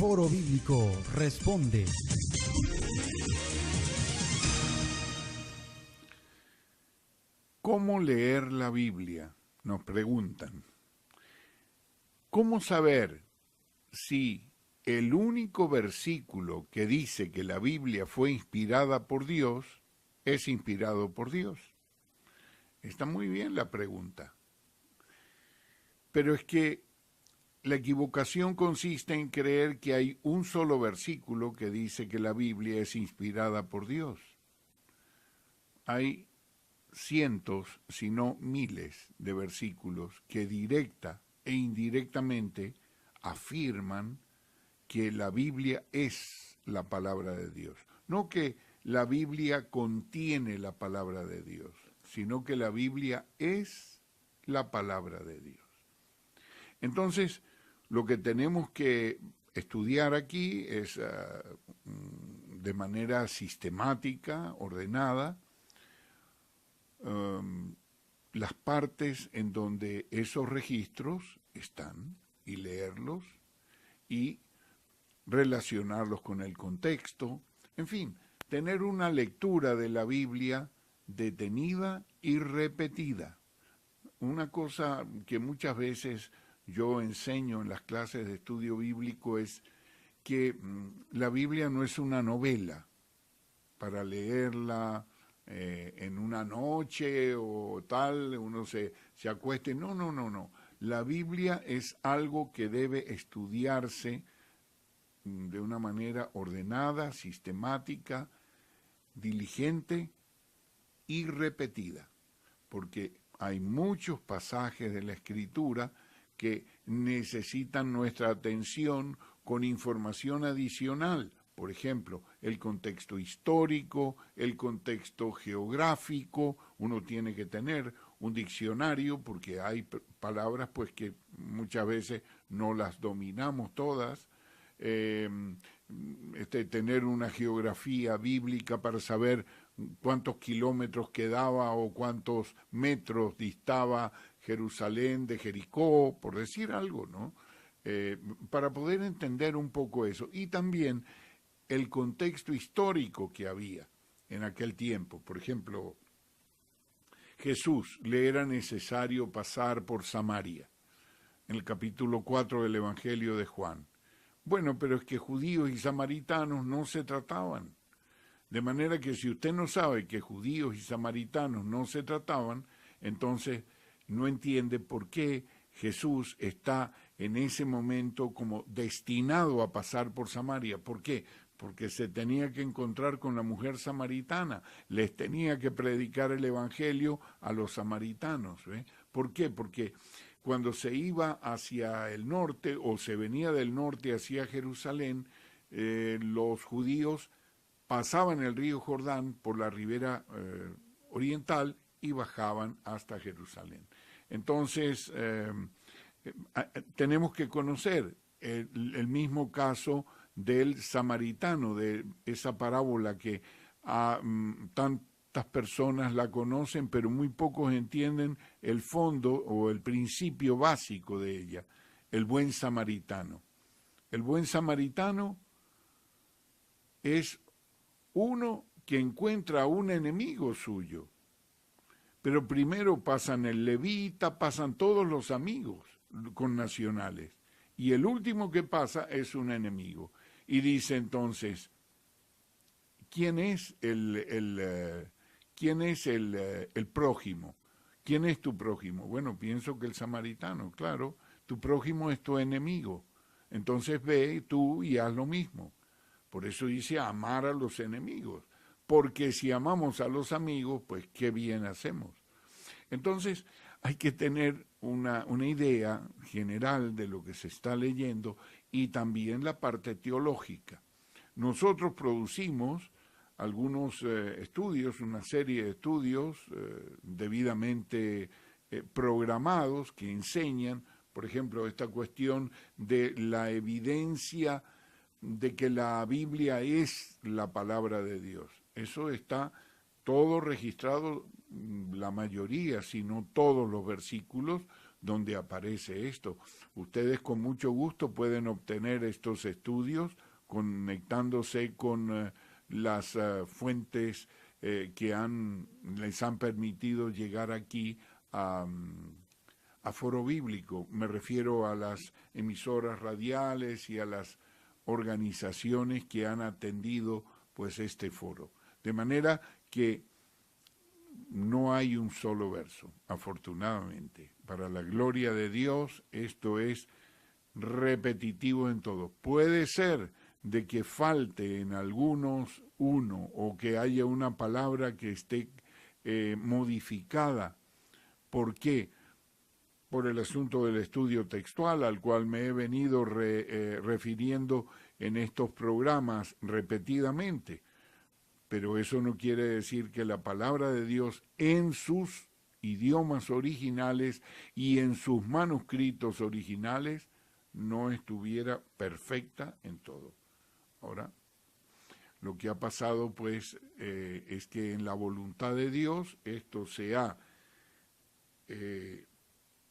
Foro Bíblico Responde. ¿Cómo leer la Biblia? Nos preguntan. ¿Cómo saber si el único versículo que dice que la Biblia fue inspirada por Dios es inspirado por Dios? Está muy bien la pregunta. Pero es que la equivocación consiste en creer que hay un solo versículo que dice que la Biblia es inspirada por Dios. Hay cientos, si no miles, de versículos que directa e indirectamente afirman que la Biblia es la palabra de Dios. No que la Biblia contiene la palabra de Dios, sino que la Biblia es la palabra de Dios. Entonces, lo que tenemos que estudiar aquí es de manera sistemática, ordenada, las partes en donde esos registros están y leerlos y relacionarlos con el contexto, en fin, tener una lectura de la Biblia detenida y repetida. Una cosa que muchas veces yo enseño en las clases de estudio bíblico es que la Biblia no es una novela para leerla en una noche o tal, uno se acueste. No. La Biblia es algo que debe estudiarse de una manera ordenada, sistemática, diligente y repetida, porque hay muchos pasajes de la Escritura que necesitan nuestra atención con información adicional. Por ejemplo, el contexto histórico, el contexto geográfico. Uno tiene que tener un diccionario porque hay palabras pues que muchas veces no las dominamos todas. Tener una geografía bíblica para saber cuántos kilómetros quedaba o cuántos metros distaba Jerusalén de Jericó, por decir algo, ¿no? Para poder entender un poco eso. Y también el contexto histórico que había en aquel tiempo. Por ejemplo, Jesús le era necesario pasar por Samaria, en el capítulo 4 del Evangelio de Juan. Bueno, pero es que judíos y samaritanos no se trataban. De manera que si usted no sabe que judíos y samaritanos no se trataban, entonces no entiende por qué Jesús está en ese momento como destinado a pasar por Samaria. ¿Por qué? Porque se tenía que encontrar con la mujer samaritana, les tenía que predicar el evangelio a los samaritanos. ¿Por qué? Porque cuando se iba hacia el norte o se venía del norte hacia Jerusalén, los judíos pasaban el río Jordán por la ribera oriental y bajaban hasta Jerusalén. Entonces, tenemos que conocer el mismo caso del samaritano, de esa parábola que tantas personas la conocen, pero muy pocos entienden el fondo o el principio básico de ella, el buen samaritano. El buen samaritano es uno que encuentra a un enemigo suyo, pero primero pasan el levita, pasan todos los amigos connacionales, y el último que pasa es un enemigo. Y dice entonces, ¿quién es el prójimo? ¿Quién es tu prójimo? Bueno, pienso que el samaritano, claro, tu prójimo es tu enemigo. Entonces ve tú y haz lo mismo. Por eso dice amar a los enemigos, porque si amamos a los amigos, pues qué bien hacemos. Entonces hay que tener una idea general de lo que se está leyendo y también la parte teológica. Nosotros producimos algunos estudios, una serie de estudios debidamente programados que enseñan, por ejemplo, esta cuestión de la evidencia de que la Biblia es la palabra de Dios. Eso está todo registrado, la mayoría, si no todos los versículos, donde aparece esto. Ustedes con mucho gusto pueden obtener estos estudios conectándose con las fuentes que les han permitido llegar aquí a Foro Bíblico. Me refiero a las emisoras radiales y a las organizaciones que han atendido pues este foro. De manera que no hay un solo verso, afortunadamente. Para la gloria de Dios, esto es repetitivo en todo. Puede ser de que falte en algunos uno, o que haya una palabra que esté modificada. ¿Por qué? Por el asunto del estudio textual, al cual me he venido refiriendo en estos programas repetidamente. Pero eso no quiere decir que la palabra de Dios en sus idiomas originales y en sus manuscritos originales no estuviera perfecta en todo. Ahora, lo que ha pasado pues es que en la voluntad de Dios esto se ha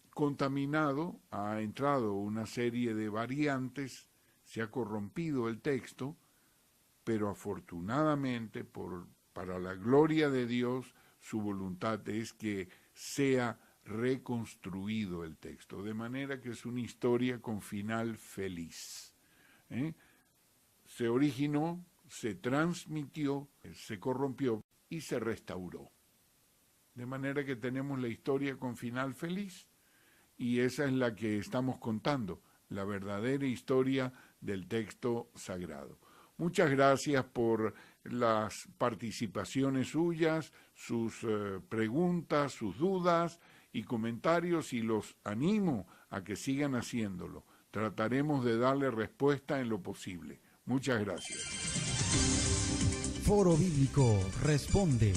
contaminado, ha entrado una serie de variantes, se ha corrompido el texto, pero afortunadamente, para la gloria de Dios, su voluntad es que sea reconstruido el texto, de manera que es una historia con final feliz. Se originó, se transmitió, se corrompió y se restauró. De manera que tenemos la historia con final feliz, y esa es la que estamos contando, la verdadera historia del texto sagrado. Muchas gracias por las participaciones suyas, sus preguntas, sus dudas y comentarios, y los animo a que sigan haciéndolo. Trataremos de darle respuesta en lo posible. Muchas gracias. Foro Bíblico Responde.